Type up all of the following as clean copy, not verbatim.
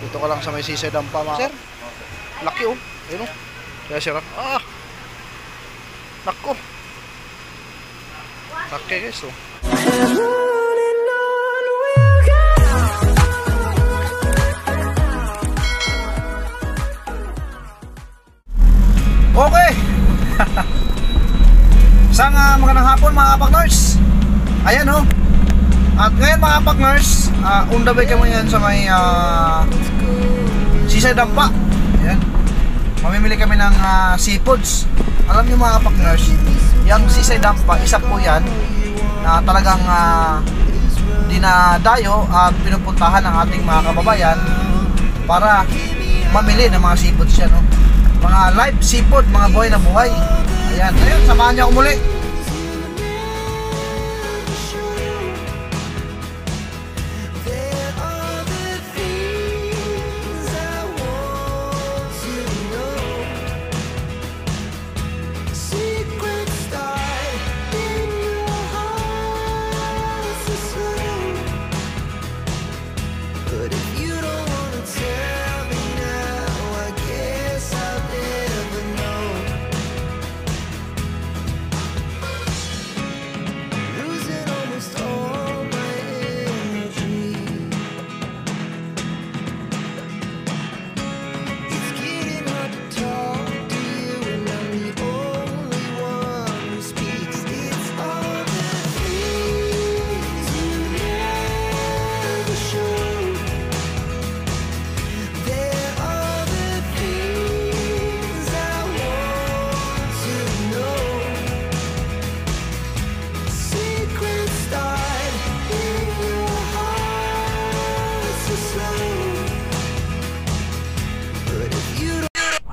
Dito ka lang sa may sisay dampa mga. Sir, laki oh. Ayun oh. Kaya sir, nako. Laki guys oh. Okay. Isang magandang hapon mga partners. Ayan oh. At ngayon mga partners, on the way kami yan sa may sisay dampa. Ayan. Mamimili kami ng seafoods. Alam niyo mga partners, yung sisay dampa, isa po yan na talagang dinadayo at pinupuntahan ng ating mga kababayan para mamili ng mga seafoods yan, no? Mga live seafood, mga buhay na buhay. Ayan, ayun, samahan niyo ako muli.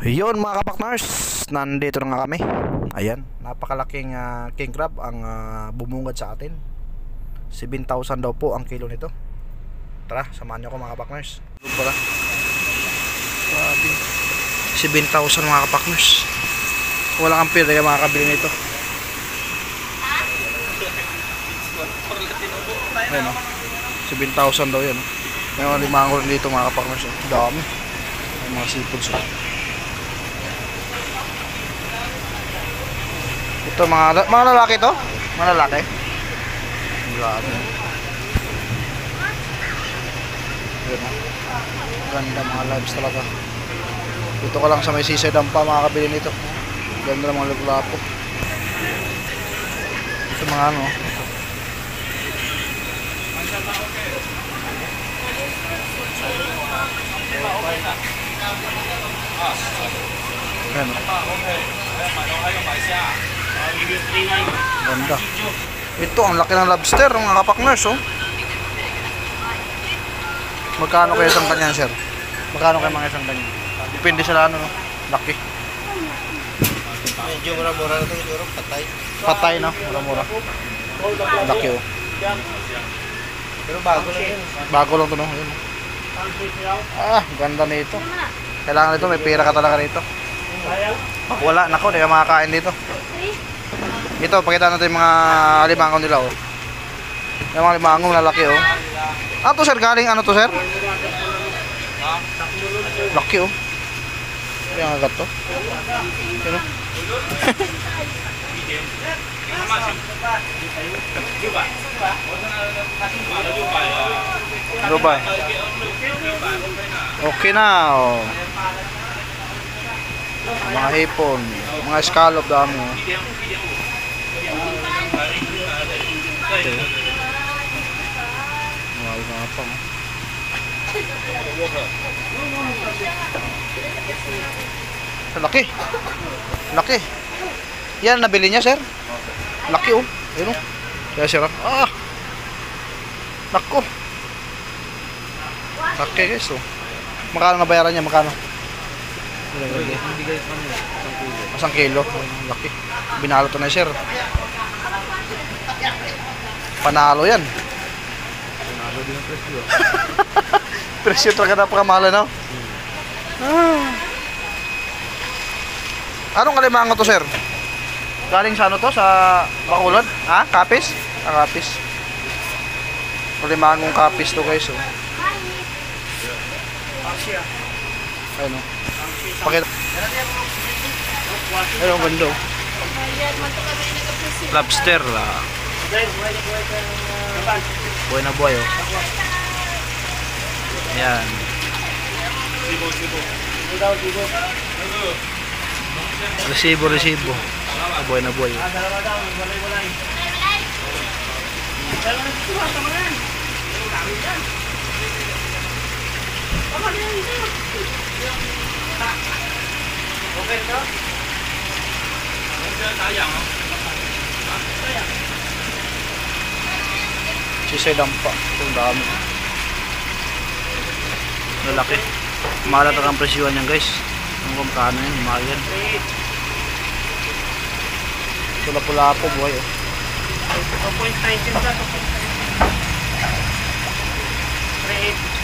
Yun mga kapaknars, nandito na nga kami. Ayan, napakalaking king crab ang bumungad sa atin. 7,000 daw po ang kilo nito. Tara, samahan nyo ako mga kapaknars. Grabe, 7,000 mga kapaknars. Wala kang pera kaya makakabili nito. Ayan o, 7,000 daw yan. May mga limango rin dito mga kapaknars. Dami, may mga seafoods. Ito mga lalaki to? Mga lalaki? Grabe. Ganda mga lives talaga. Dito ka lang sa may sisay dampa makakabili nito. Ganda ng mga laglapo. Ito mga ano. Ayan o. Ganda. Ito ang laki ng lobster mga kapakners oh. Magkano kaya isang kanyan sir? Magkano kaya mga isang kanyan? Depende sa ano no? Laki. Medyo mura-mura na ito siguro. Patay. Patay no? Mura-mura. Laki oh. Pero bago lang yun. Bago lang ito no? Yun. Ganda nito. Kailangan nito may pera ka talaga nito. Wala, nako, hindi ka makakain dito. Ito, pakita natin yung mga limangaw nila oh. Yung mga limangaw lalaki oh. Ano to sir? Galing ano to sir? Laki oh. Yung agad to. Yun oh. Dubai. Okay na oh. Mga hipon, mga scallop dami oh. Mahal nga pa oh. Laki. Laki. Yan nabili niya sir. Laki oh. Ayun oh. Kaya sir nako. Laki guys oh. Magkano nabayaran niya? Magkano? Isang kilo. Laki. Binalo to na sir. Panalo yan. Panalo din ang presyo. Presyo talaga napakamahal no? Anong kalimango to sir? Galing sa ano to? Sa Bacolod? Ha? Kapis? Ayun o. Pakita. Ayun o, ganda o. Lobster lah. Buhay na buhay o. Ayan. Resibo. Buhay na buhay o. Sisay dampa. Itong dami. Lalaki. Mahal at ang presyuhan yan guys. Kung kano yan, mahal yan. Pula-pula po buhay oh. 2.19 ka. 3.8.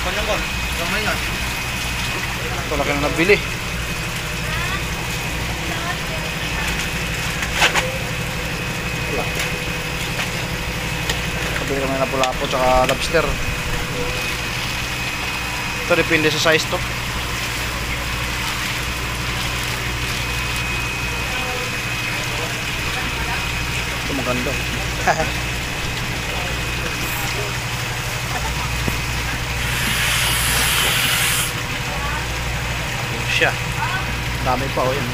Kanya ko? Gamay nga. Ito laki na nabili. Nabili kami na pula-po tsaka lobster. Ito depende sa size to. Ito maganda. Siya. Dami pa oh yan.